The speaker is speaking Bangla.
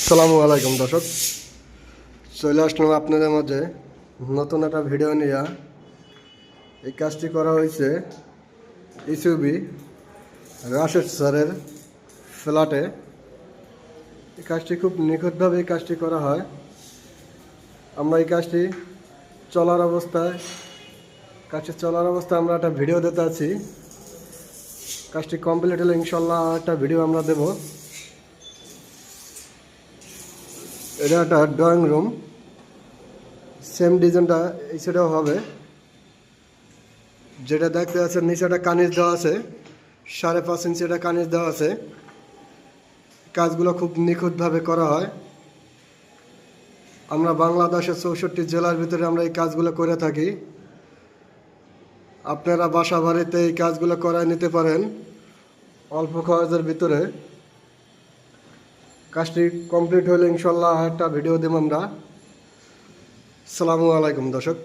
আসসালামু আলাইকুম দর্শক, চলে আসলাম আপনাদের মাঝে নতুন একটা ভিডিও নিয়ে। এই কাজটি করা হয়েছে ইসিবি রাশেদ স্যারের ফ্ল্যাটে। এই কাজটি খুব নিখুঁতভাবে এই কাজটি করা হয়। আমরা এই কাজটি চলার অবস্থায় আমরা একটা ভিডিও দিতে আছি। কাজটি কমপ্লিট হলে ইনশাল্লাহ একটা ভিডিও আমরা দেব। এটা একটা ড্রয়িং রুম, সেম ডিজাইনটা এই সাইডেও হবে। যেটা দেখতে আছে নিচে একটা কানিজ দেওয়া আছে, 5.5 ইঞ্চি একটা কানিজ দেওয়া আছে। কাজগুলো খুব নিখুঁতভাবে করা হয়। আমরা বাংলাদেশের 64 জেলার ভিতরে আমরা এই কাজগুলো করে থাকি। আপনারা বাসা বাড়িতে এই কাজগুলো করায় নিতে পারেন অল্প খরচের ভিতরে। কাজটি কমপ্লিট হলে ইনশাল্লাহ একটা ভিডিও দেব আমরা। আসসালামু আলাইকুম দর্শক।